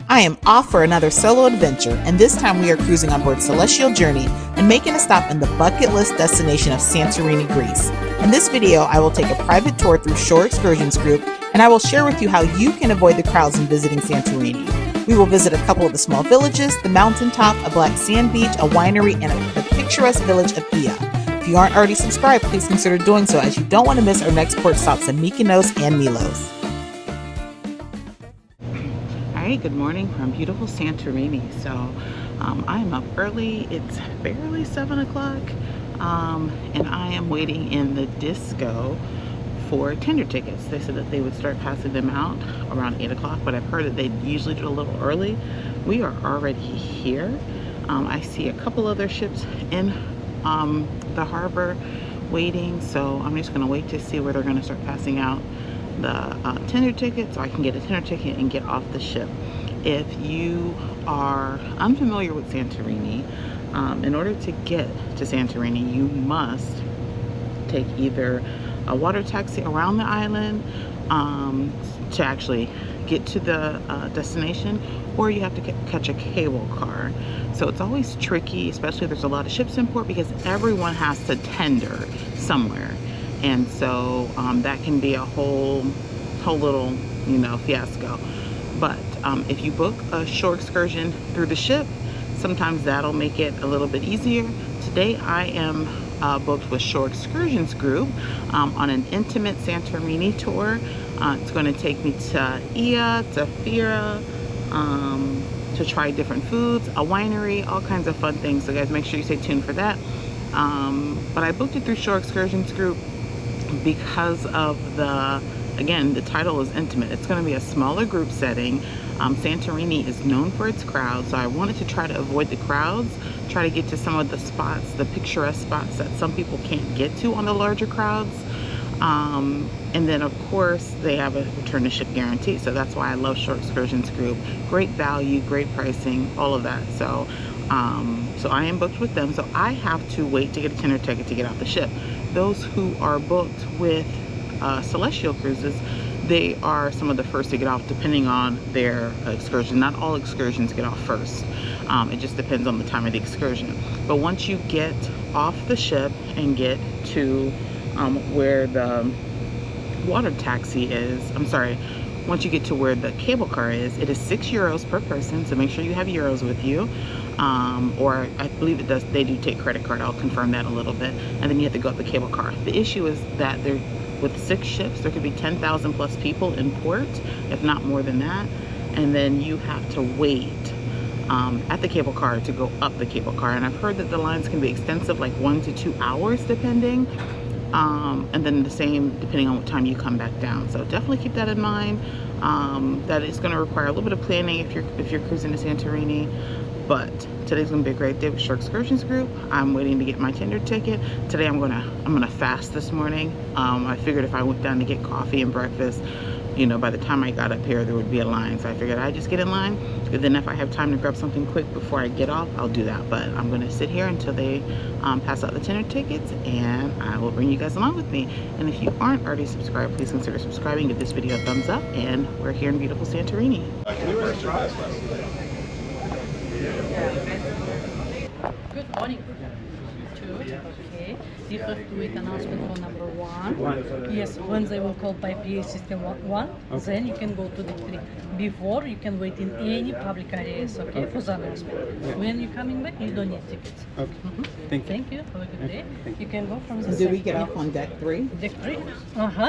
I am off for another solo adventure, and this time we are cruising on board Celestial Journey and making a stop in the bucket list destination of Santorini, Greece. In this video, I will take a private tour through Shore Excursions Group, and I will share with you how you can avoid the crowds in visiting Santorini. We will visit a couple of the small villages, the mountaintop, a black sand beach, a winery, and the picturesque village of Fira. If you aren't already subscribed, please consider doing so, as you don't want to miss our next port stops in Mykonos and Milos. Hey, good morning from beautiful Santorini. So I am up early. It's barely 7 o'clock, and I am waiting in the disco for tender tickets. They said that they would start passing them out around 8 o'clock, but I've heard that they usually do a little early. We are already here. I see a couple other ships in the harbor waiting, so I'm just going to wait to see where they're going to start passing out the tender ticket so I can get a tender ticket and get off the ship. If you are unfamiliar with Santorini, in order to get to Santorini, you must take either a water taxi around the island to actually get to the destination, or you have to catch a cable car. So it's always tricky, especially if there's a lot of ships in port, because everyone has to tender somewhere. And so that can be a whole little, fiasco. But if you book a shore excursion through the ship, sometimes that'll make it a little bit easier. Today I am booked with Shore Excursions Group on an intimate Santorini tour. It's going to take me to to Fira, to try different foods, a winery, all kinds of fun things. So guys, make sure you stay tuned for that. But I booked it through Shore Excursions Group because of the title is intimate. It's going to be a smaller group setting. Santorini is known for its crowds, so I wanted to try to avoid the crowds, try to get to some of the spots, the picturesque spots that some people can't get to on the larger crowds. And then of course they have a return to ship guarantee, so that's why I love Shore Excursions Group. Great value, great pricing, all of that. So so I am booked with them, so I have to wait to get a tender ticket to get off the ship. Those who are booked with Celestial Cruises, they are some of the first to get off depending on their excursion. Not all excursions get off first. It just depends on the time of the excursion. But once you get off the ship and get to where the water taxi is, once you get to where the cable car is, it is €6 per person, so make sure you have euros with you. Or I believe they do take credit card. I'll confirm that a little bit. And then you have to go up the cable car. The issue is that with 6 ships, there could be 10,000 plus people in port, if not more than that. And then you have to wait at the cable car to go up the cable car. And I've heard that the lines can be extensive, like 1 to 2 hours depending. And then the same depending on what time you come back down. So definitely keep that in mind. That is going to require a little bit of planning if you're cruising to Santorini. But today's gonna be a great day with Shore Excursions Group. I'm waiting to get my tender ticket. Today I'm gonna fast this morning. I figured if I went down to get coffee and breakfast, by the time I got up here there would be a line. So I figured I'd just get in line. And then if I have time to grab something quick before I get off, I'll do that. But I'm gonna sit here until they pass out the tender tickets, and I will bring you guys along with me. And if you aren't already subscribed, please consider subscribing. Give this video a thumbs up, and we're here in beautiful Santorini. Good morning. 2, okay. You have to wait announcement for number 1. Yes, when they will call by PA system 1, okay. Then you can go to the 3. Before, you can wait in any public areas, okay, for the announcement. Yeah. When you're coming back, you don't need tickets. Okay. Thank you. Have a good day. You can go from the Do we get off on deck 3? Deck 3?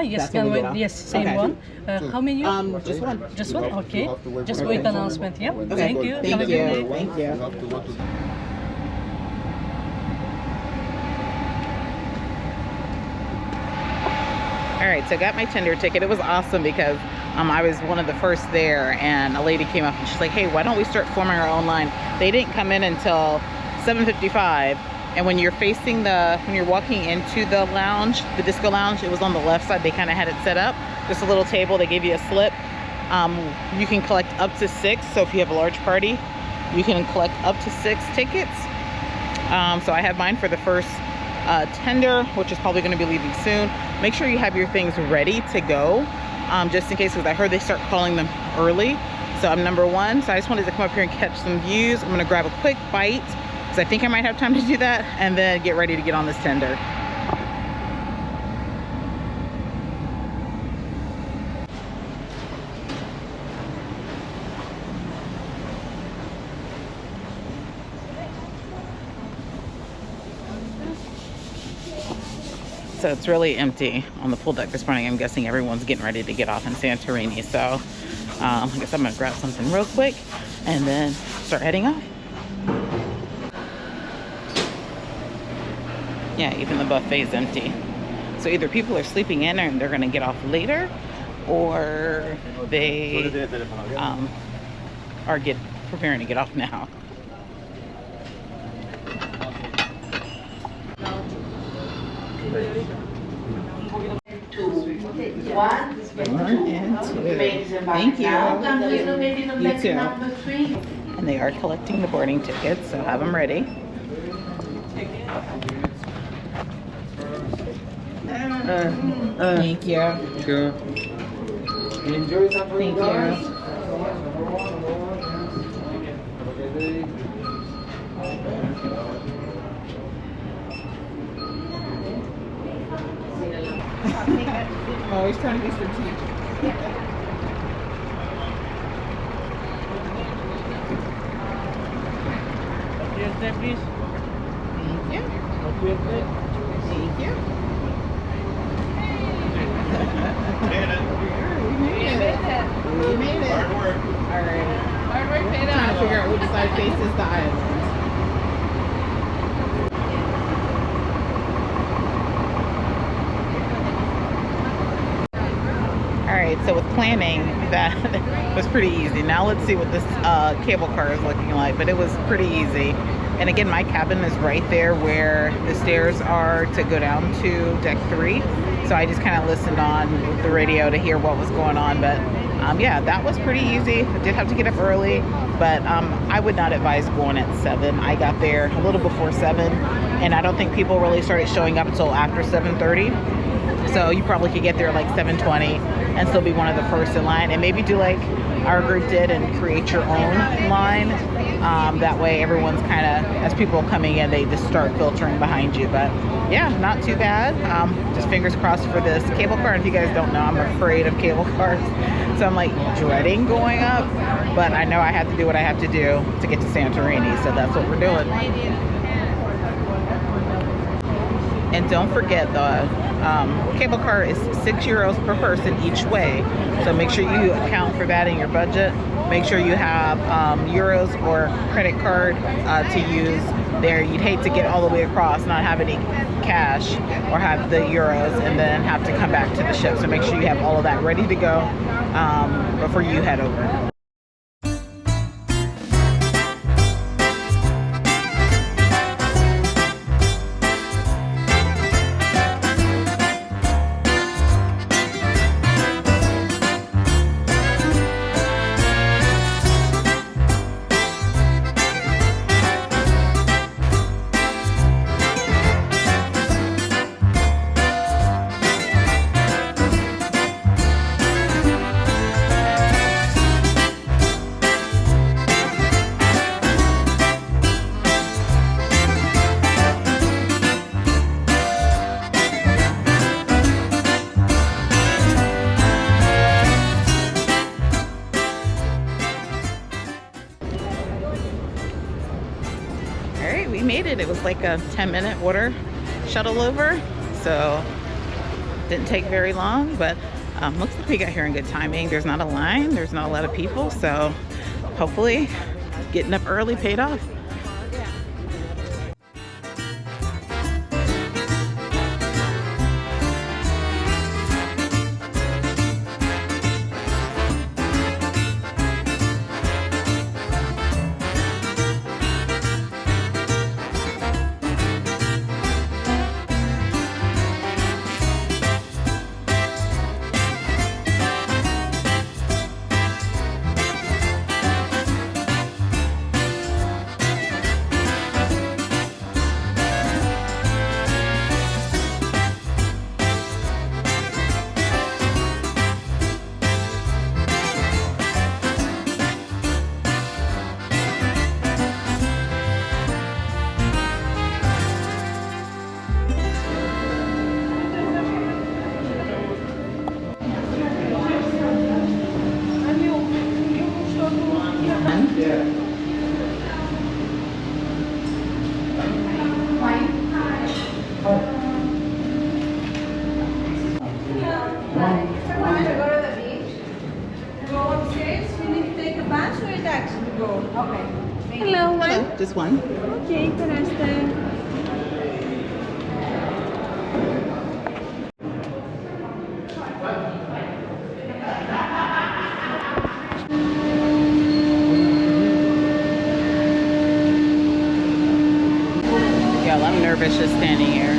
Yes, can wait. Yes, same okay. One. How many? Just one. Just one? Okay. Just wait announcement, yeah? Okay. Thank you. Thank Have a good day. Thank you. All right, so I got my tender ticket. It was awesome because I was one of the first there, and a lady came up and she's like, hey, why don't we start forming our own line? They didn't come in until 7:55, and when you're walking into the lounge, the disco lounge, it was on the left side. They kind of had it set up, just a little table. They gave you a slip. You can collect up to 6, so if you have a large party, you can collect up to 6 tickets. So I have mine for the first tender, which is probably going to be leaving soon. Make sure you have your things ready to go, just in case, because I heard they start calling them early. So I'm number 1. So I just wanted to come up here and catch some views. I'm gonna grab a quick bite because I think I might have time to do that, and then get ready to get on this tender. So it's really empty on the pool deck this morning. I'm guessing everyone's getting ready to get off in Santorini. So I guess I'm gonna grab something real quick and then start heading off. Yeah, even the buffet's empty. So either people are sleeping in and they're gonna get off later, or they are preparing to get off now. One and two. Thank you. You too. And they are collecting the boarding tickets, so have them ready. Thank you. Sure. Enjoy some. Thank you. I'm always trying to be strategic. Yes, please. Thank you. Thank you. We made it. Hard work. All right. Hard work paid Trying to off. figure out which side faces the island. Alright, so with planning, that was pretty easy. Now let's see what this cable car is looking like, but it was pretty easy. And again, my cabin is right there where the stairs are to go down to deck 3. So I just kind of listened on the radio to hear what was going on. But yeah, that was pretty easy. I did have to get up early, but I would not advise going at 7. I got there a little before 7, and I don't think people really started showing up until after 7:30. So you probably could get there like 7:20 and still be one of the first in line, and maybe do like our group did and create your own line. That way everyone's kind of, as people coming in, they just start filtering behind you. But yeah, not too bad. Just fingers crossed for this cable car. And if you guys don't know, I'm afraid of cable cars. So I'm like dreading going up, but I know I have to do what I have to do to get to Santorini. So that's what we're doing. And don't forget, the cable car is €6 per person each way. So make sure you account for that in your budget. Make sure you have euros or credit card to use there. You'd hate to get all the way across, not have any cash, or have the euros and then have to come back to the ship. So make sure you have all of that ready to go before you head over. We made it. It was like a 10-minute water shuttle over, so didn't take very long, but looks like we got here in good timing. There's not a line, there's not a lot of people, so hopefully getting up early paid off. Want to go to the beach? Go upstairs. You need to take a bath or a taxi to go? Okay. Hello, Hello, just one. Okay, interesting. Y'all, I'm nervous just standing here.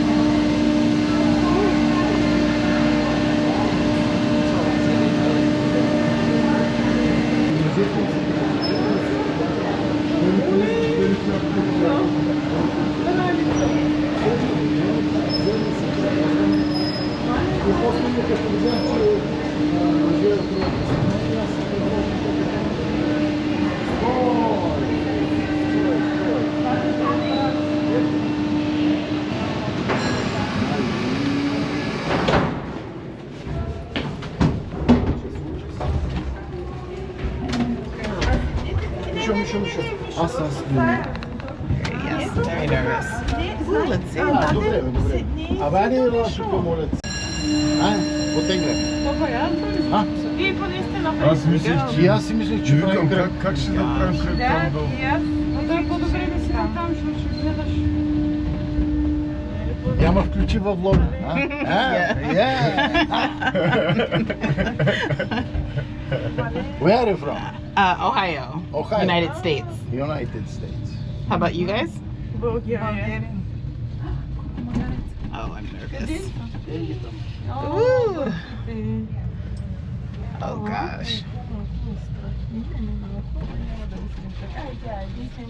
Yes, very nervous. Ooh, let's see. Аз мислех, че И аз си мислех, че правим кръг. как ще направим кръг там долу? Няма включи във влога. Where are you from? Ohio. Ohio. United States. United States. How about you guys? Bulgarian. Oh, I'm nervous. Ooh. Oh gosh.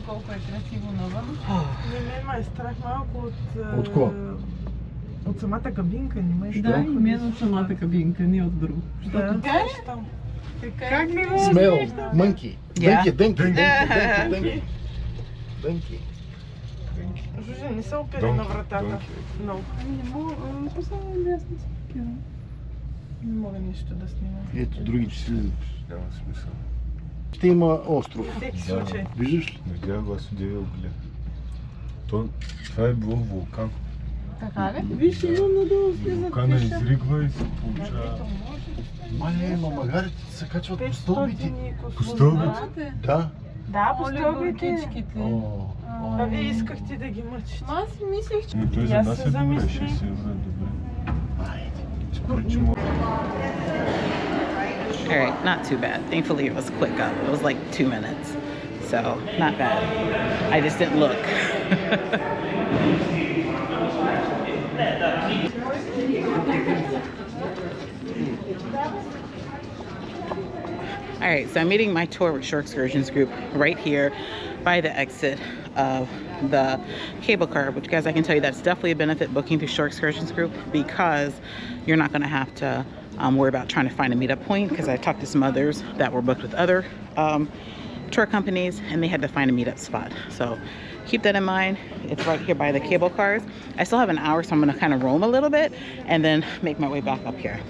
Колко е красиво навън. Не ме е страх малко От какво? От самата кабинка, не ме е страх. Да, и мен от самата кабинка, не от друго. Как ми го Smell. Monkey. Yeah. Дънки. Жужа, не се опира на вратата. Много. Не мога нищо да снимам. Ето, другите слизат. Няма смисъл. Ще има остров. Всеки случай. Виждаш ли? Видях го, аз удивил, бля. Това е било вулкан. Така ли? Виж, имам надолу слизат. Вулкана изригва и се получава. Ма магарите се качват по стълбите. По стълбите? Да. Да, по стълбите. О. А вие искахте да ги мъчите. Аз си мислех, че... Той за аз нас се е добре, замислих. ще си добре. All right, not too bad. Thankfully, it was quick up. It was like 2 minutes, so not bad. I just didn't look. All right, so I'm meeting my tour with Shore Excursions Group right here by the exit of the cable car, which, guys, I can tell you that's definitely a benefit booking through Shore Excursions Group, because you're not going to have to worry about trying to find a meetup point, because I talked to some others that were booked with other tour companies and they had to find a meetup spot. So keep that in mind. It's right here by the cable cars. I still have an hour, so I'm going to kind of roam a little bit and then make my way back up here.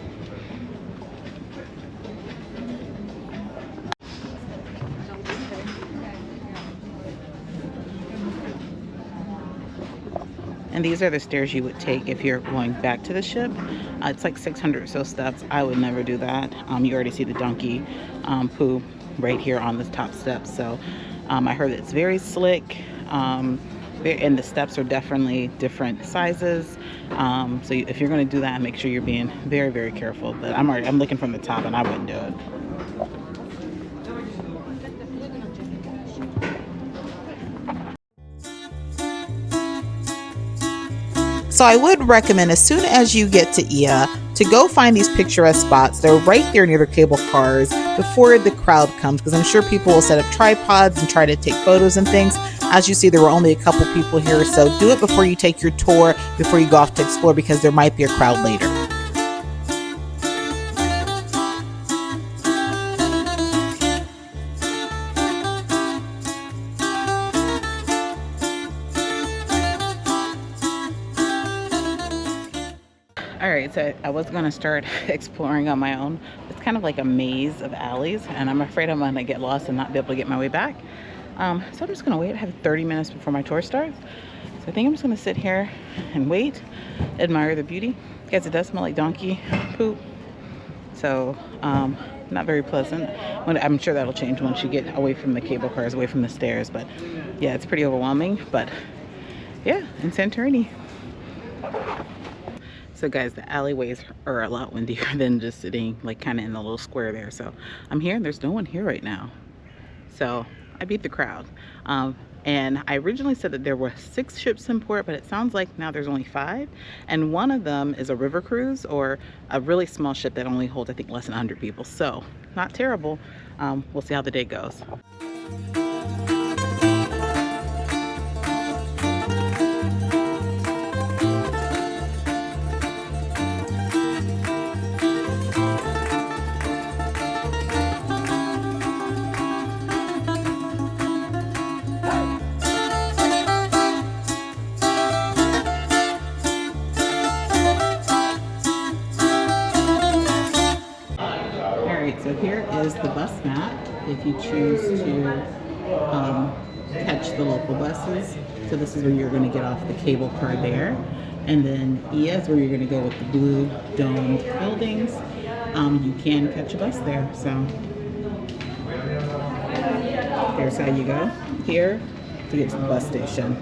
And these are the stairs you would take if you're going back to the ship. It's like 600 or so steps. I would never do that. You already see the donkey poo right here on the top steps. So I heard that it's very slick, and the steps are definitely different sizes. So if you're going to do that, make sure you're being very, very careful. But I'm looking from the top, and I wouldn't do it. So I would recommend, as soon as you get to Ia, to go find these picturesque spots. They're right there near the cable cars before the crowd comes, because I'm sure people will set up tripods and try to take photos and things. As you see, there were only a couple people here, so do it before you take your tour, before you go off to explore, because there might be a crowd later. All right, so I was gonna start exploring on my own. It's kind of like a maze of alleys, and I'm afraid I'm gonna get lost and not be able to get my way back. So I'm just gonna wait. I have 30 minutes before my tour starts. So I think I'm just gonna sit here and wait, admire the beauty. Guys, it does smell like donkey poop. So, not very pleasant. I'm sure that'll change once you get away from the cable cars, away from the stairs. But yeah, it's pretty overwhelming. But yeah, in Santorini. So guys, the alleyways are a lot windier than just sitting like kind of in the little square there. So I'm here and there's no one here right now. So I beat the crowd. And I originally said that there were 6 ships in port, but it sounds like now there's only 5. And one of them is a river cruise, or a really small ship that only holds, I think, less than 100 people. So not terrible. We'll see how the day goes. So here is the bus map if you choose to catch the local buses. So this is where you're going to get off the cable car there. And then E is where you're going to go with the blue domed buildings. You can catch a bus there. So there's how you go here to get to the bus station.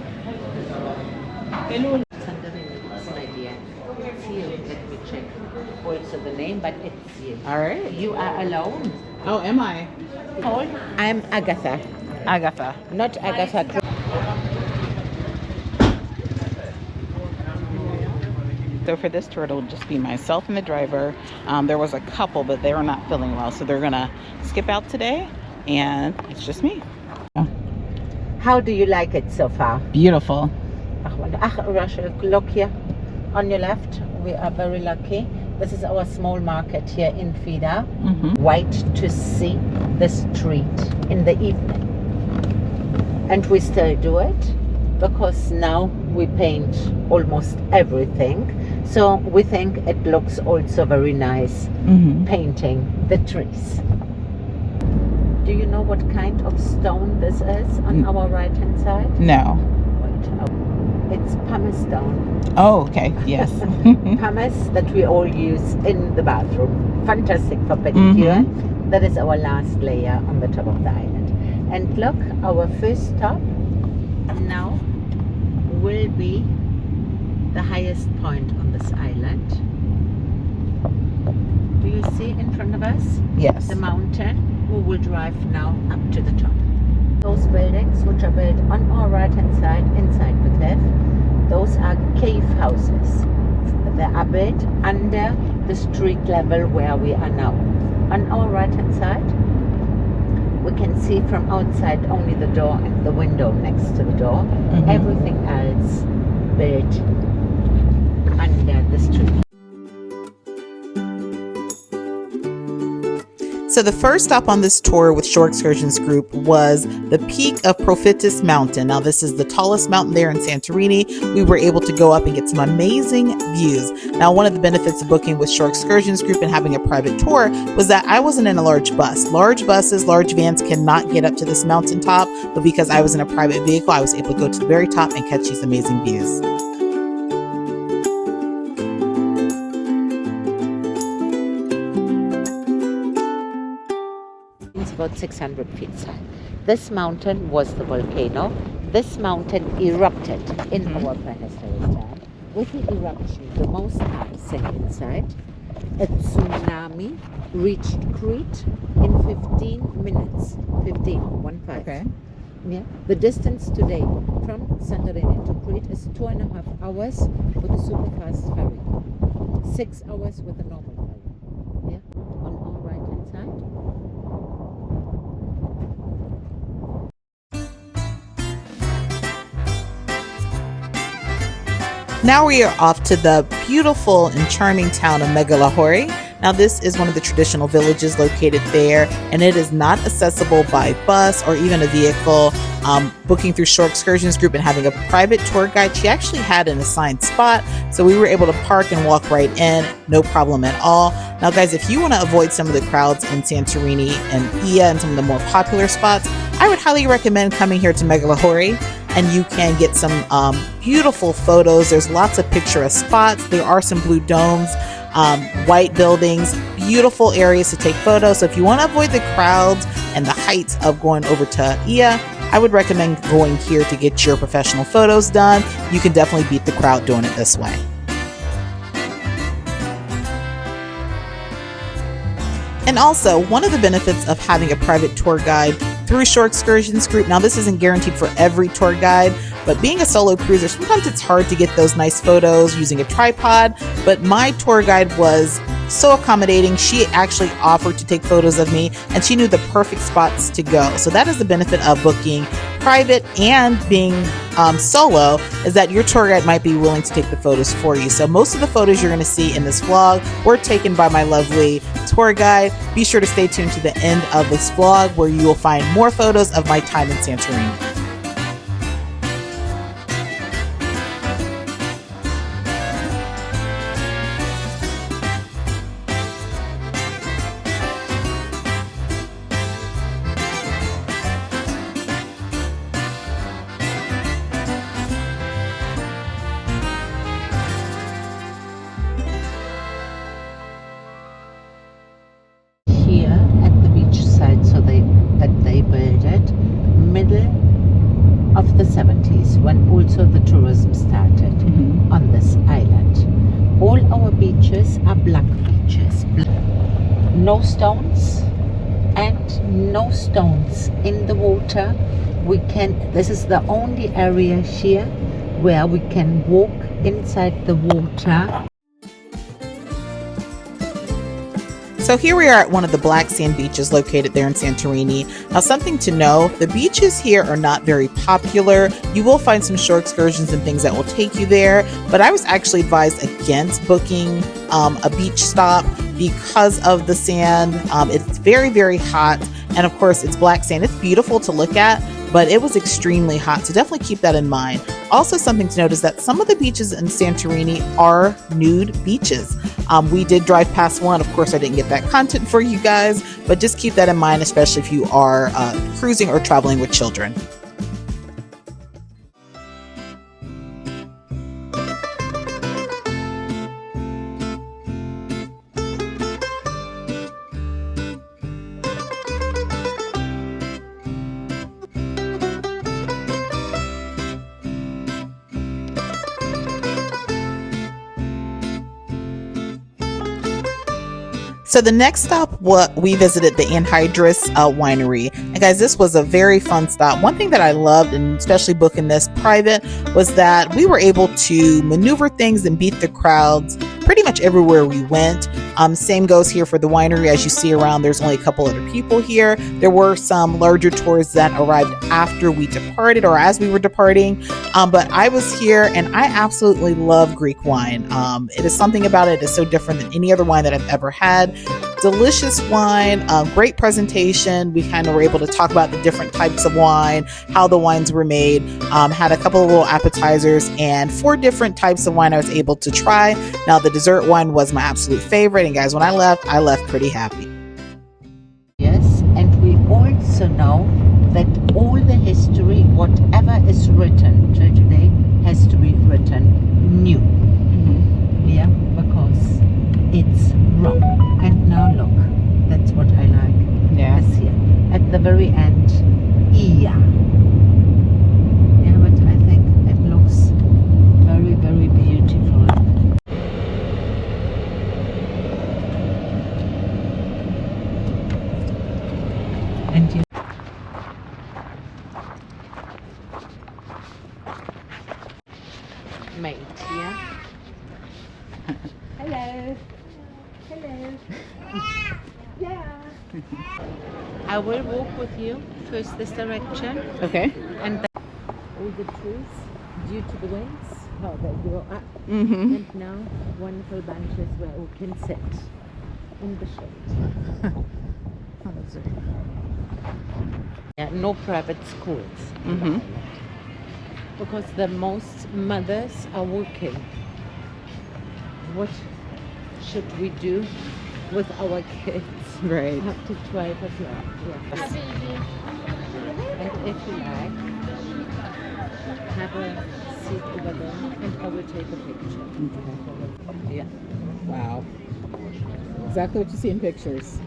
Also the name, but it's you. All right. You are alone. Oh, am I? I'm Agatha. Agatha. Not Agatha. So for this tour, it'll just be myself and the driver. There was a couple, but they were not feeling well, so they're gonna skip out today, and it's just me. How do you like it so far? Beautiful. Russia, look here on your left. We are very lucky. This is our small market here in Fira. Wait to see the street in the evening. And we still do it because now we paint almost everything. So we think it looks also very nice painting the trees. Do you know what kind of stone this is on our right hand side? No. It's pumice stone. Oh, okay. Yes. Pumice that we all use in the bathroom. Fantastic for pedicure. That is our last layer on the top of the island. And look, our first stop now will be the highest point on this island. Do you see in front of us? Yes. The mountain. We will drive now up to the top. Those buildings which are built on our right hand side inside the cliff, those are cave houses. They are built under the street level where we are now. On our right hand side we can see from outside only the door and the window next to the door. Everything else built under the street. So the first stop on this tour with Shore Excursions Group was the peak of Prophetus Mountain. Now this is the tallest mountain there in Santorini. We were able to go up and get some amazing views. Now one of the benefits of booking with Shore Excursions Group and having a private tour was that I wasn't in a large bus. Large buses, large vans cannot get up to this mountaintop, but because I was in a private vehicle, I was able to go to the very top and catch these amazing views. About 600 feet high. This mountain was the volcano. This mountain erupted in our prehistoric time. With the eruption, the most part sank inside. A tsunami reached Crete in 15 minutes. 15. Okay. Yeah. The distance today from Santorini to Crete is 2.5 hours with a super fast ferry. 6 hours with a normal ferry. Yeah. On our right hand side. Now we are off to the beautiful and charming town of Megalochori. Now this is one of the traditional villages located there, and it is not accessible by bus or even a vehicle. booking through Shore Excursions Group and having a private tour guide, she actually had an assigned spot, so we were able to park and walk right in, no problem at all. Now guys, if you want to avoid some of the crowds in Santorini and Ia and some of the more popular spots, I would highly recommend coming here to Megalochori, and you can get some beautiful photos. There's lots of picturesque spots. There are some blue domes, white buildings, beautiful areas to take photos. So if you want to avoid the crowds and the heights of going over to Ia, I would recommend going here to get your professional photos done. You can definitely beat the crowd doing it this way. And also, one of the benefits of having a private tour guide through Shore Excursions Group, now this isn't guaranteed for every tour guide, but being a solo cruiser, sometimes it's hard to get those nice photos using a tripod, but my tour guide was so accommodating. She actually offered to take photos of me, and she knew the perfect spots to go. So that is the benefit of booking private and being solo, is that your tour guide might be willing to take the photos for you. So most of the photos you're going to see in this vlog were taken by my lovely tour guide. Be sure to stay tuned to the end of this vlog, where you will find more photos of my time in Santorini. Here at the beach side, so they built it middle of the 70s, when also the tourism started on this island. All our beaches are black beaches. No stones, and no stones in the water. This is the only area here where we can walk inside the water. So here we are at one of the black sand beaches located there in Santorini. Now, something to know, the beaches here are not very popular. You will find some shore excursions and things that will take you there, but I was actually advised against booking a beach stop because of the sand. It's very, very hot, and of course it's black sand. It's beautiful to look at, but it was extremely hot, so definitely keep that in mind. Also, something to note is that some of the beaches in Santorini are nude beaches. We did drive past one. Of course, I didn't get that content for you guys, but just keep that in mind, especially if you are cruising or traveling with children. So the next stop, we visited the Anhydrous Winery. And guys, this was a very fun stop. One thing that I loved, and especially booking this private, was that we were able to maneuver things and beat the crowds pretty much everywhere we went. Same goes here for the winery. As you see around, there's only a couple other people here. There were some larger tours that arrived after we departed, or as we were departing. But I was here, and I absolutely love Greek wine. It is something about it. It's so different than any other wine that I've ever had. Delicious wine, great presentation. We kind of were able to talk about the different types of wine, how the wines were made. Had a couple of little appetizers and 4 different types of wine I was able to try. Now, the dessert wine was my absolute favorite, and guys, when I left pretty happy. Yes, and we also know that all the history, whatever is written till today, has to be written new. Yeah, because it's wrong. And now look, that's what I like. Yeah. Yes, here at the very end, Ia. Yeah, but I think it looks very, very beautiful. And you mate, yeah. Hello. Hello. Yeah. I will walk with you first this direction, Okay. and then all the trees, due to the winds, how they grow up. Mm-hmm. And now wonderful benches where we can sit in the shade. Oh, that's Yeah, no private schools. Because the most mothers are working. What should we do with our kids? Right. Have to drive us around. Yeah. And if you like, have a seat over there and I will take a picture. Yeah. Wow. Exactly what you see in pictures.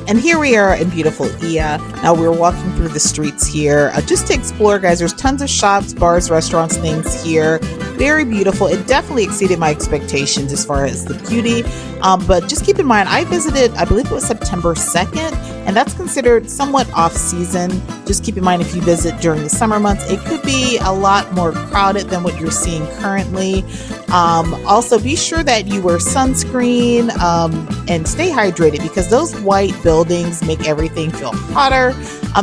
And here we are in beautiful Ia. Now we're walking through the streets here just to explore, guys. There's tons of shops, bars, restaurants, things here. Very beautiful. It definitely exceeded my expectations as far as the beauty. But just keep in mind, I visited, I believe it was September 2nd, and that's considered somewhat off season. Just keep in mind, if you visit during the summer months, it could be a lot more crowded than what you're seeing currently. Also, be sure that you wear sunscreen and stay hydrated, because those white buildings make everything feel hotter.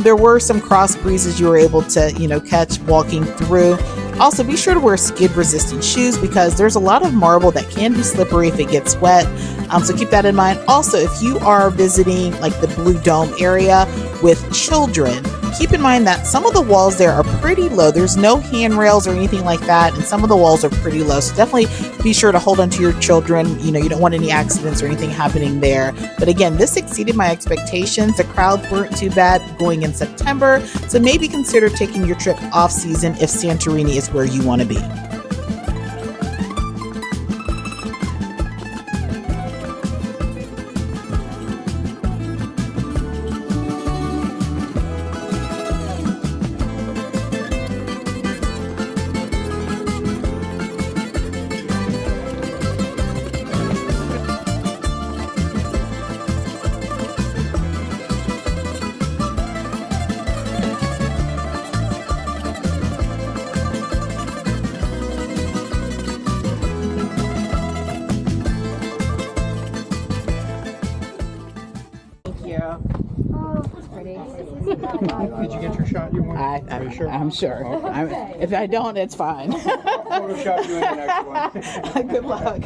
There were some cross breezes you were able to, catch walking through. Also, be sure to wear skid-resistant shoes, because there's a lot of marble that can be slippery if it gets wet. So keep that in mind. Also, if you are visiting like the Blue Dome area with children, keep in mind that some of the walls there are pretty low. There's no handrails or anything like that, and some of the walls are pretty low. So definitely be sure to hold on to your children. You don't want any accidents or anything happening there. But again, this exceeded my expectations. The crowds weren't too bad going in September. So maybe consider taking your trip off season if Santorini is where you want to be. Did you get your shot you wanted? Are you sure? I'm sure. Okay. If I don't, it's fine. Photoshop you in the next one. Good luck.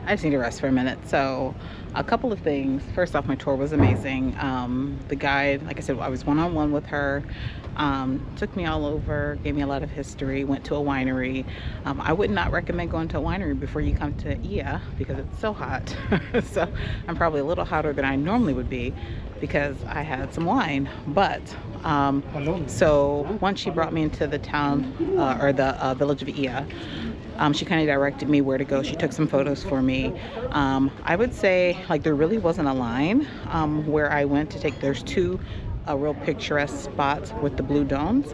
I just need to rest for a minute. So a couple of things. First off, my tour was amazing. The guide, like I said, I was one-on-one with her. Took me all over, gave me a lot of history, went to a winery. I would not recommend going to a winery before you come to Ia, because it's so hot. So I'm probably a little hotter than I normally would be, because I had some wine. But so once she brought me into the town or the village of Ia, she kind of directed me where to go. She took some photos for me. I would say, like, there really wasn't a line where I went to take. There's two real picturesque spots with the blue domes.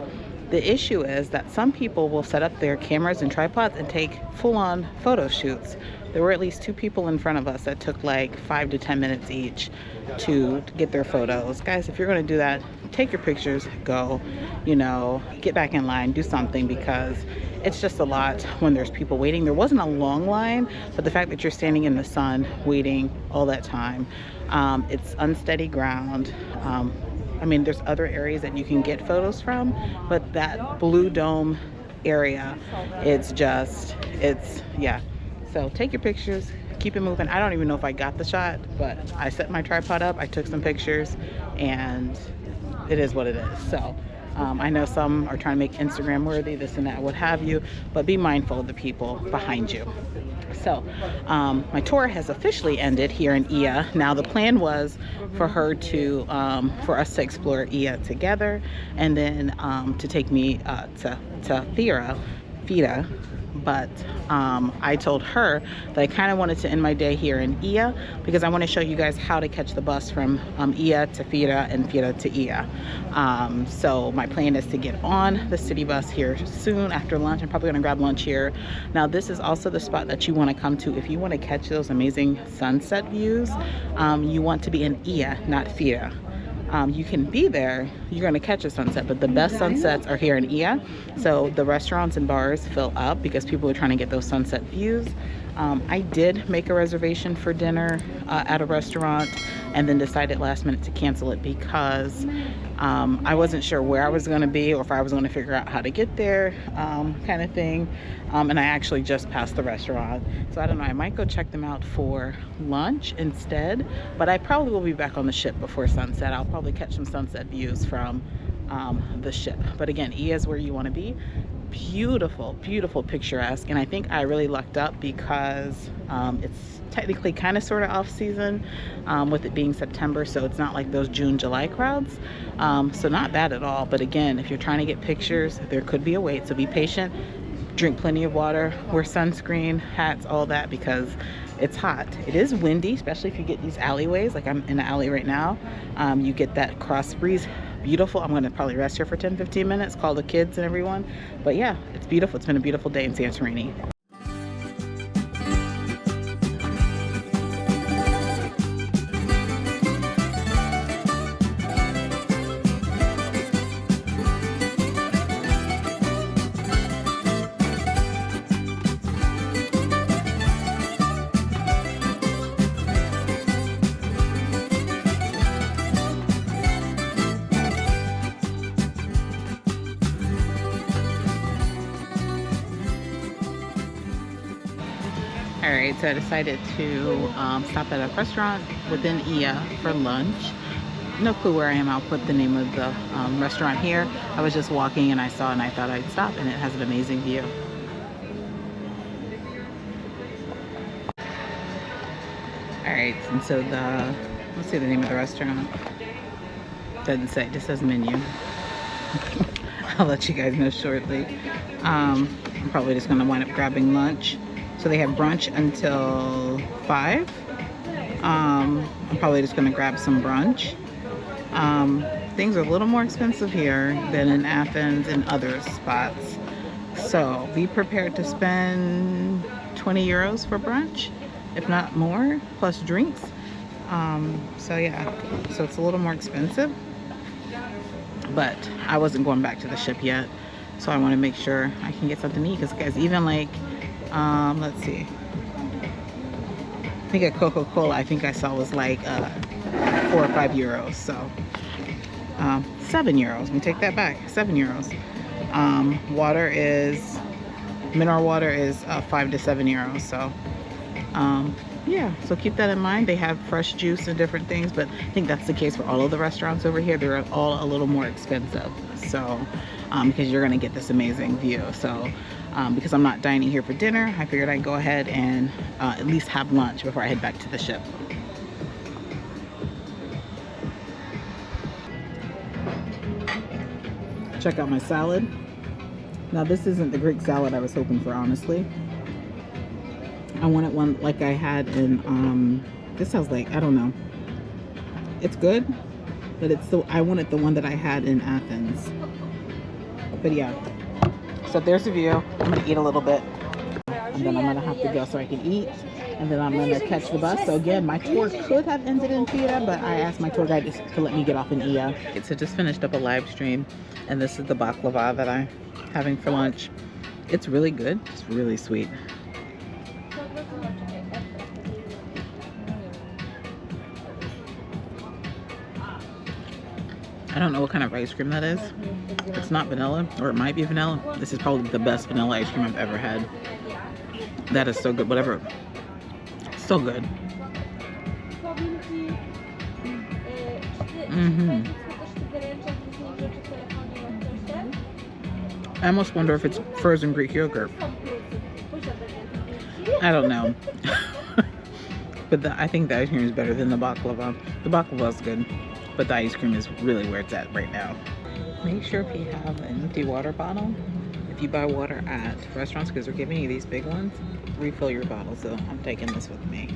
The issue is that some people will set up their cameras and tripods and take full-on photo shoots. There were at least two people in front of us that took like 5 to 10 minutes each to get their photos. Guys, if you're going to do that, take your pictures, go, get back in line, do something, because it's just a lot when there's people waiting. There wasn't a long line, but the fact that you're standing in the sun waiting all that time, it's unsteady ground. There's other areas that you can get photos from, but that Blue Dome area, yeah. So take your pictures, keep it moving. I don't even know if I got the shot, but I set my tripod up, I took some pictures, and it is what it is. So I know some are trying to make Instagram worthy, this and that, what have you, but be mindful of the people behind you. So my tour has officially ended here in Ia. Now the plan was for her to, for us to explore Ia together, and then to take me to Fira, but I told her that I kind of wanted to end my day here in Ia because I want to show you guys how to catch the bus from Ia to Fira and Fira to Ia. So my plan is to get on the city bus here soon after lunch. I'm probably going to grab lunch here. Now this is also the spot that you want to come to if you want to catch those amazing sunset views. You want to be in Ia, not Fira. You can be there, you're going to catch a sunset, but the best sunsets are here in Ia. So the restaurants and bars fill up because people are trying to get those sunset views. I did make a reservation for dinner at a restaurant and then decided last minute to cancel it because I wasn't sure where I was going to be or if I was going to figure out how to get there, kind of thing. And I actually just passed the restaurant, so I don't know, I might go check them out for lunch instead, but I probably will be back on the ship before sunset. I'll probably catch some sunset views from the ship. But again, Ia is where you want to be. Beautiful, beautiful, picturesque, and I think I really lucked up because it's technically kind of sort of off season with it being September, so it's not like those June, July crowds, so not bad at all. But again, if you're trying to get pictures, there could be a wait, so be patient, drink plenty of water, wear sunscreen, hats, all that, because it's hot. It is windy, especially if you get these alleyways, like I'm in an alley right now. You get that cross breeze. Beautiful. I'm going to probably rest here for 10-15 minutes, call the kids and everyone. But yeah, it's beautiful. It's been a beautiful day in Santorini. Alright, so I decided to stop at a restaurant within Ia for lunch. No clue where I am. I'll put the name of the restaurant here. I was just walking and I saw and I thought I'd stop, and it has an amazing view. Alright, and so let's see the name of the restaurant. Doesn't say, it just says menu. I'll let you guys know shortly. I'm probably just going to wind up grabbing lunch. So they have brunch until 5. I'm probably just going to grab some brunch. Things are a little more expensive here than in Athens and other spots. So be prepared to spend 20 euros for brunch, if not more, plus drinks. So yeah, so it's a little more expensive. But I wasn't going back to the ship yet. So I want to make sure I can get something to eat. Because guys, even like, let's see, I think a Coca-Cola I think I saw was like 4 or 5 euros. So 7 euros, let me take that back, 7 euros. Water is, mineral water is 5 to 7 euros. So yeah, so keep that in mind. They have fresh juice and different things, but I think that's the case for all of the restaurants over here. They're all a little more expensive. So because you're gonna get this amazing view. So because I'm not dining here for dinner, I figured I'd go ahead and at least have lunch before I head back to the ship. Check out my salad. Now this isn't the Greek salad I was hoping for, honestly. I wanted one like I had in, this sounds like, I don't know. It's good, but it's still, I wanted the one that I had in Athens. But yeah, so there's the view. I'm gonna eat a little bit, and then I'm gonna have to go so I can eat, and then I'm gonna catch the bus. So again, my tour could have ended in Fira, but I asked my tour guide to let me get off in Ia. So just finished up a live stream, and this is the baklava that I'm having for lunch. It's really good. It's really sweet. I don't know what kind of ice cream that is. It's not vanilla, or it might be vanilla. This is probably the best vanilla ice cream I've ever had. That is so good, whatever. So good. I almost wonder if it's frozen Greek yogurt. I don't know. But I think the ice cream is better than the baklava. The baklava is good, but the ice cream is really where it's at right now. Make sure if you have an empty water bottle, if you buy water at restaurants, because they're giving you these big ones, refill your bottle. So I'm taking this with me.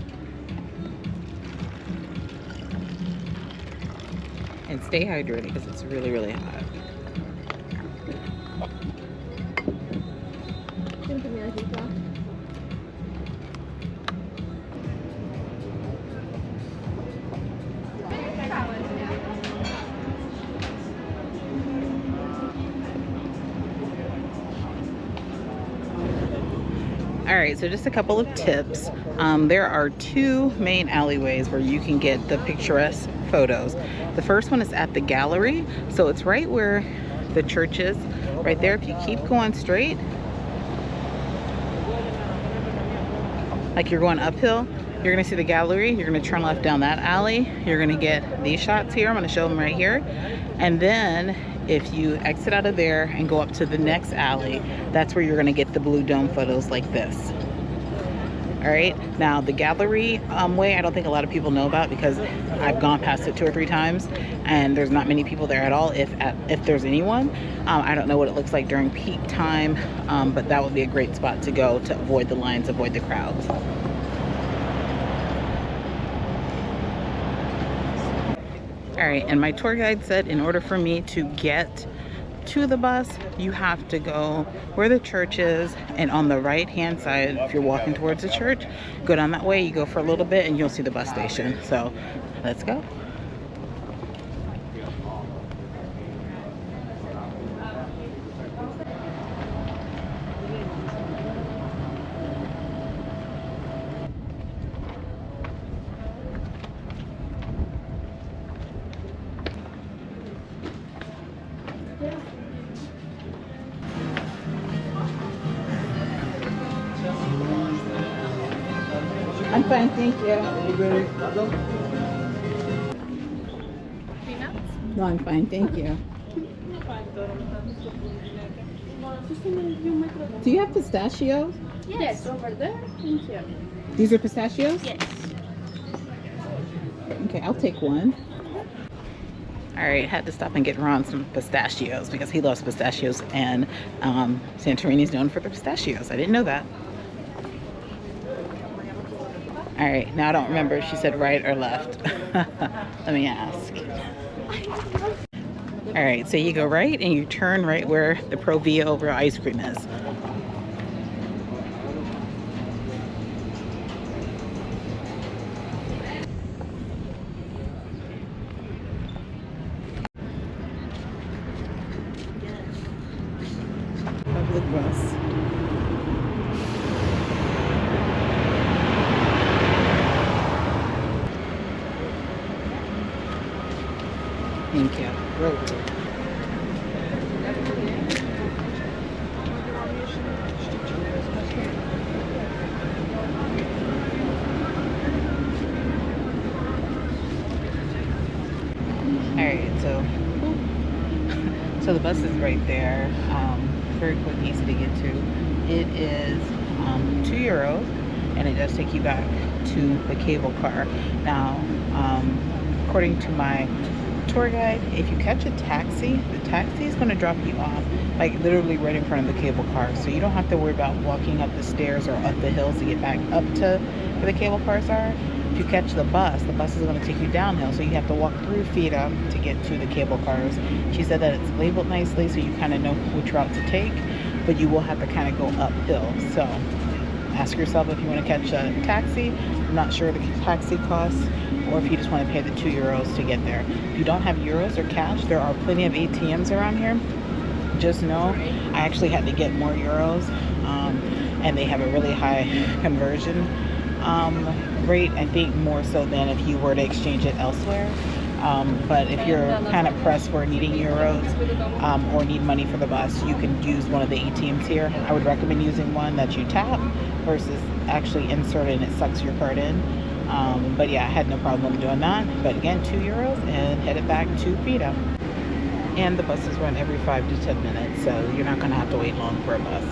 And stay hydrated because it's really, really hot. All right, so just a couple of tips. There are two main alleyways where you can get the picturesque photos. The first one is at the gallery, so it's right where the church is, right there. If you keep going straight, like you're going uphill, you're gonna see the gallery. You're gonna turn left down that alley. You're gonna get these shots here. I'm gonna show them right here. And then if you exit out of there and go up to the next alley, that's where you're gonna get the blue dome photos like this. All right, now the gallery way, I don't think a lot of people know about because I've gone past it 2 or 3 times and there's not many people there at all, if there's anyone. I don't know what it looks like during peak time, but that would be a great spot to go to avoid the lines, avoid the crowds. All right, and my tour guide said in order for me to get to the bus, you have to go where the church is, and on the right hand side, if you're walking towards the church, go down that way, you go for a little bit and you'll see the bus station. So let's go. I'm fine, thank you. No, I'm fine, thank you. Do you have pistachios? Yes, over there and here. These are pistachios? Yes. Okay, I'll take one. All right, had to stop and get Ron some pistachios because he loves pistachios, and Santorini is known for the pistachios. I didn't know that. All right, now I don't remember if she said right or left. Let me ask. All right, so you go right and you turn right where the Pro Via over ice cream is. Public bus. Thank you. Alright, so the bus is right there. Very quick, easy to get to. It is €2, and it does take you back to the cable car. Now, according to my tour guide, if you catch a taxi, the taxi is going to drop you off like literally right in front of the cable car, so you don't have to worry about walking up the stairs or up the hills to get back up to where the cable cars are. If you catch the bus is going to take you downhill, so you have to walk through Fira to get to the cable cars. She said that it's labeled nicely so you kind of know which route to take, but you will have to kind of go uphill. So ask yourself if you want to catch a taxi. I'm not sure the taxi costs, or if you just want to pay the €2 to get there. If you don't have euros or cash, there are plenty of ATMs around here. Just know I actually had to get more euros, and they have a really high conversion rate, I think more so than if you were to exchange it elsewhere. But if you're kind of pressed for needing euros or need money for the bus, you can use one of the ATMs here. I would recommend using one that you tap versus actually insert it and it sucks your card in. But yeah, I had no problem doing that. But again, €2 and headed back to Fira. And the buses run every 5 to 10 minutes, so you're not going to have to wait long for a bus.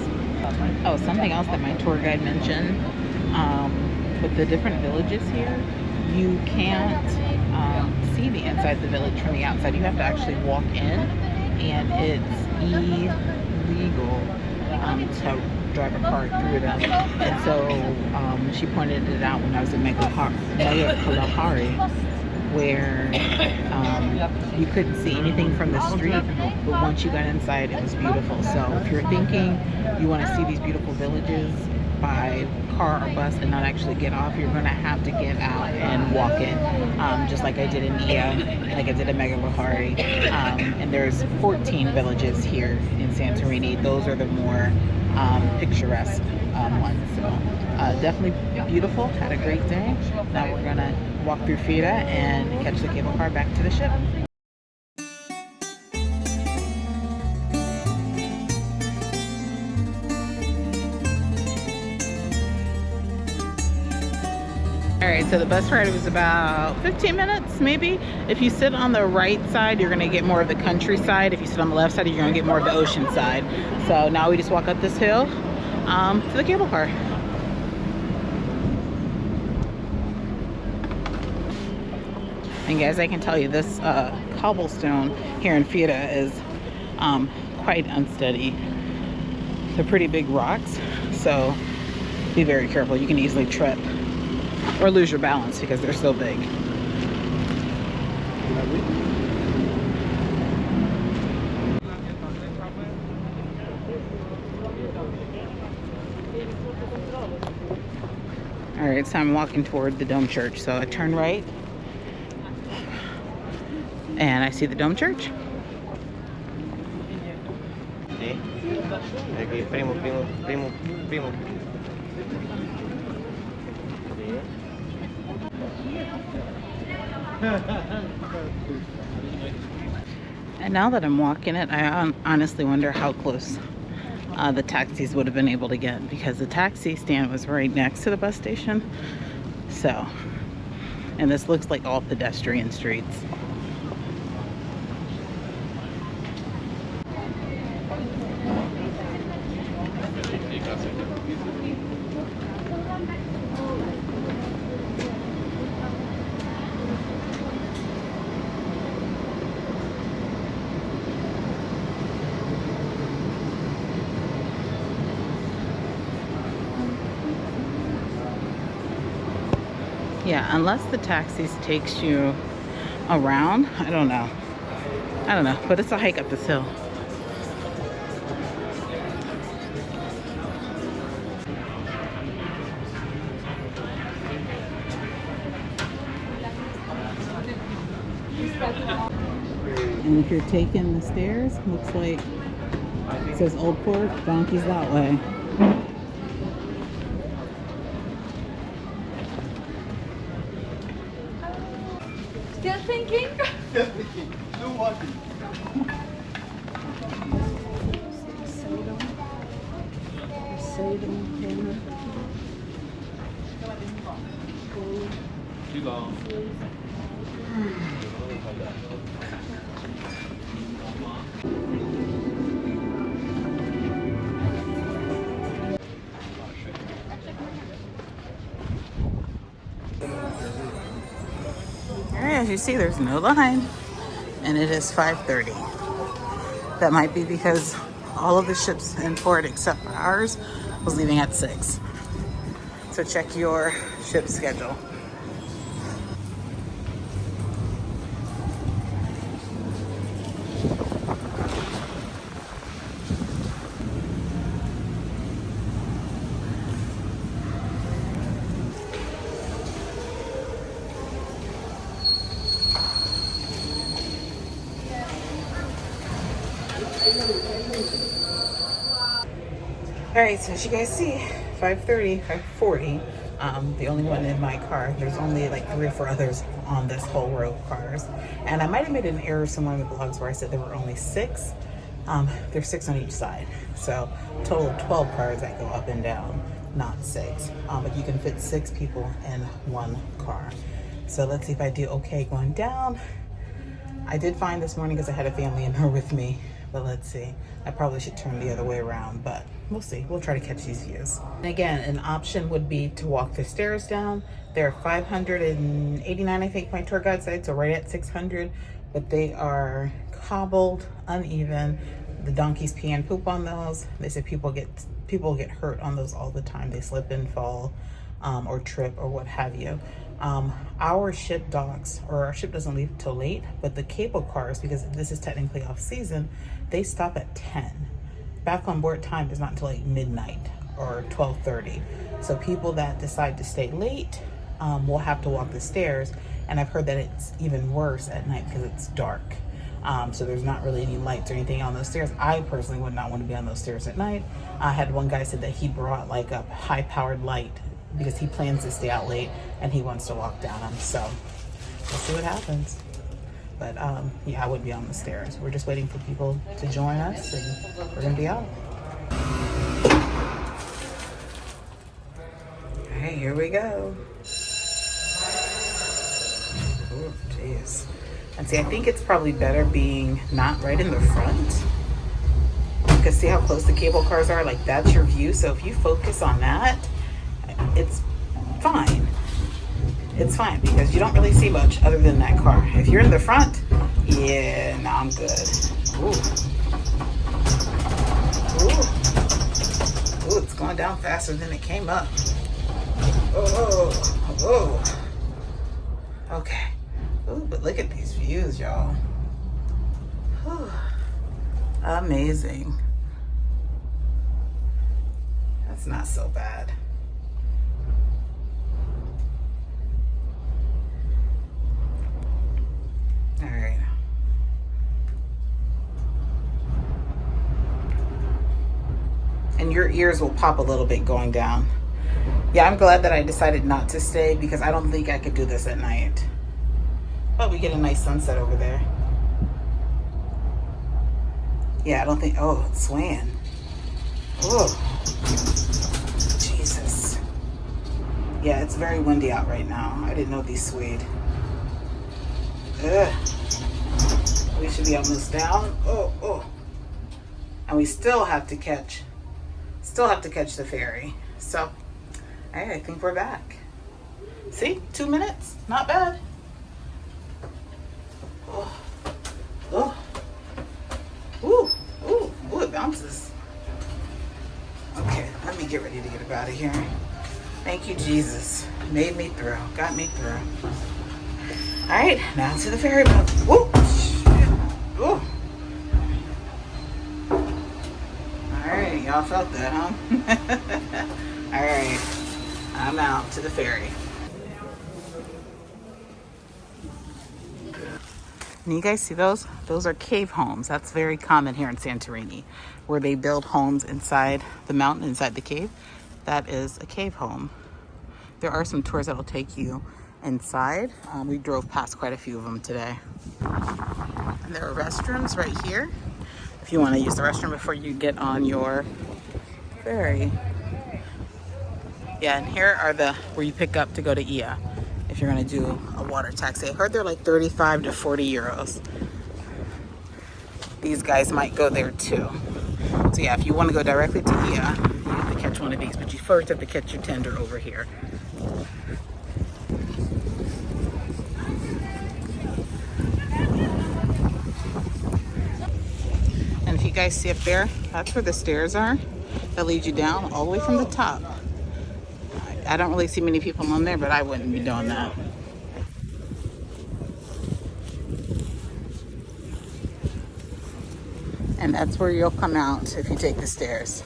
Oh, something else that my tour guide mentioned, with the different villages here, you can't see the inside of the village from the outside. You have to actually walk in, and it's illegal to drive a car through them. And so she pointed it out when I was in Megalochori, where you couldn't see anything from the street, but once you got inside, it was beautiful. So if you're thinking you want to see these beautiful villages by car or bus and not actually get off, you're going to have to get out and walk in, just like I did in Ia, like I did in Megalochori. And there's 14 villages here in Santorini. Those are the more picturesque ones. So definitely beautiful. Had a great day. Now we're going to walk through Fira and catch the cable car back to the ship. Alright, so the bus ride was about 15 minutes maybe. If you sit on the right side, you're going to get more of the countryside. If you sit on the left side, you're going to get more of the ocean side. So now we just walk up this hill to the cable car. And guys, I can tell you this cobblestone here in Fira is quite unsteady. They're pretty big rocks, so be very careful. You can easily trip or lose your balance because they're so big. All right, so I'm walking toward the Dome Church. So I turn right and I see the Dome Church. And now that I'm walking it, I honestly wonder how close the taxis would have been able to get, because the taxi stand was right next to the bus station. So, and this looks like all pedestrian streets. Yeah, unless the taxis takes you around, I don't know, but it's a hike up this hill. And if you're taking the stairs, looks like it says Old Port, Donkeys that way. Still thinking? Still thinking. Still walking. Too long. As you see, there's no line, and it is 5:30. That might be because all of the ships in port except for ours was leaving at 6. So check your ship schedule. All right, so as you guys see, 5:30, 5:40. The only one in my car. There's only like 3 or 4 others on this whole row of cars. And I might have made an error somewhere in the blogs where I said there were only 6. There's 6 on each side. So total of 12 cars that go up and down, not 6. But you can fit 6 people in one car. So let's see if I do okay going down. I did fine this morning because I had a family in her with me. But let's see. I probably should turn the other way around, but we'll see. We'll try to catch these views. And again, an option would be to walk the stairs down. They're 589, I think my tour guide said, so right at 600. But they are cobbled, uneven. The donkeys pee and poop on those. They said people get hurt on those all the time. They slip and fall, or trip or what have you. Our ship docks, or our ship doesn't leave till late, but the cable cars, because this is technically off season, they stop at 10. Back on board time is not until like midnight or 12:30. So people that decide to stay late will have to walk the stairs. And I've heard that it's even worse at night because it's dark. So there's not really any lights or anything on those stairs. I personally would not want to be on those stairs at night. I had one guy said that he brought like a high-powered light because he plans to stay out late and he wants to walk down them. So we'll see what happens. But yeah, I wouldn't be on the stairs. We're just waiting for people to join us and we're gonna be out. Hey, here we go. Oh, jeez. And see, I think it's probably better being not right in the front. Because see how close the cable cars are? Like, that's your view. So if you focus on that, it's fine. It's fine because you don't really see much other than that car. If you're in the front, yeah, no, I'm good. Ooh. Ooh. Ooh, it's going down faster than it came up. Oh, oh. Okay. Ooh, but look at these views, y'all. Amazing. That's not so bad. All right. And your ears will pop a little bit going down. Yeah, I'm glad that I decided not to stay because I don't think I could do this at night. But we get a nice sunset over there. Yeah, I don't think, oh, it's swaying. Oh, Jesus. Yeah, it's very windy out right now. I didn't know these swayed. Ugh. We should be almost down. Oh, oh. And we still have to catch the ferry. So, hey, I think we're back. See, 2 minutes, not bad. Oh, oh, ooh, ooh, ooh, it bounces. Okay, let me get ready to get up out of here. Thank you, Jesus. Made me through, got me through. All right, now to the ferry boat. Whoa, ooh. All right, y'all felt that, huh? All right, I'm out to the ferry. And you guys see those? Those are cave homes. That's very common here in Santorini, where they build homes inside the mountain, inside the cave. That is a cave home. There are some tours that'll take you inside. We drove past quite a few of them today. And there are restrooms right here if you want to use the restroom before you get on your ferry. Yeah, and here are the where you pick up to go to Ia. If you're gonna do a water taxi. I heard they're like 35 to 40 euros. These guys might go there too. So yeah, if you want to go directly to Ia, you have to catch one of these, but you first have to catch your tender over here. And if you guys see up there, that's where the stairs are that lead you down all the way from the top. I don't really see many people on there, but I wouldn't be doing that. And that's where you'll come out if you take the stairs.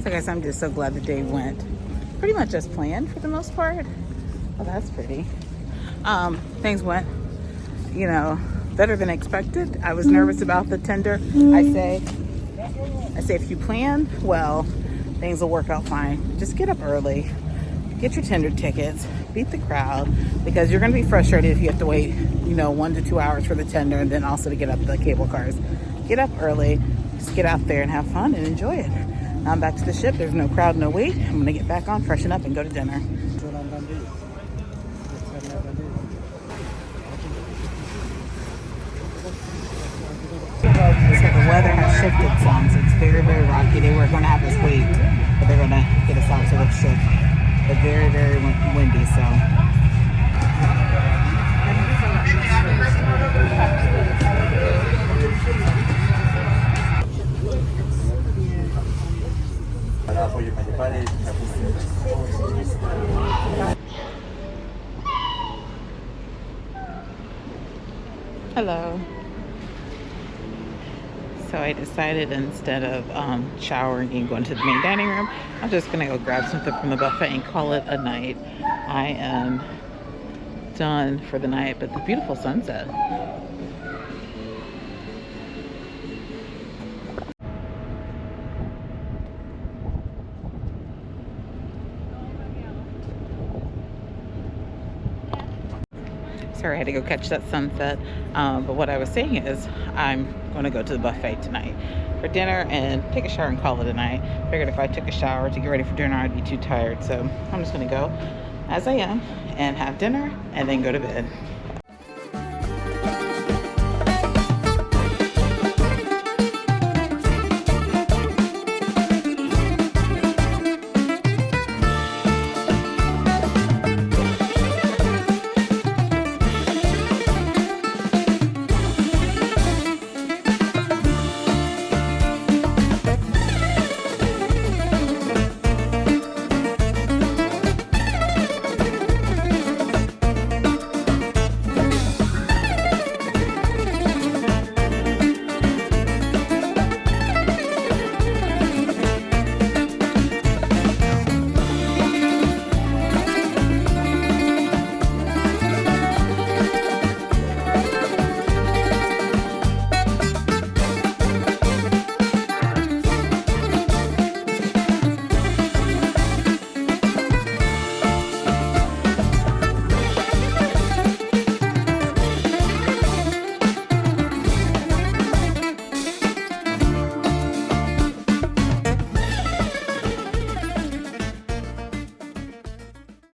So guys, I'm just so glad the day went pretty much as planned for the most part. Oh, that's pretty. Things went, you know, better than expected. I was nervous about the tender. I say if you plan well, things will work out fine. Just get up early, get your tender tickets, beat the crowd, because you're going to be frustrated if you have to wait, you know, 1 to 2 hours for the tender and then also to get up the cable cars. Get up early, just get out there and have fun and enjoy it. Now I'm back to the ship. There's no crowd, no wait. I'm going to get back on, freshen up, and go to dinner. So the weather has shifted some, so it's very, very rocky. They were going to have us wait, but they're going to get us out to the ship. But very, very windy, so. Hello. So I decided instead of showering and going to the main dining room, I'm just gonna go grab something from the buffet and call it a night. I am done for the night, but the beautiful sunset. Sorry, I had to go catch that sunset. But what I was saying is I'm going to go to the buffet tonight for dinner and take a shower and call it a night. Figured if I took a shower to get ready for dinner, I'd be too tired. So I'm just going to go as I am and have dinner and then go to bed.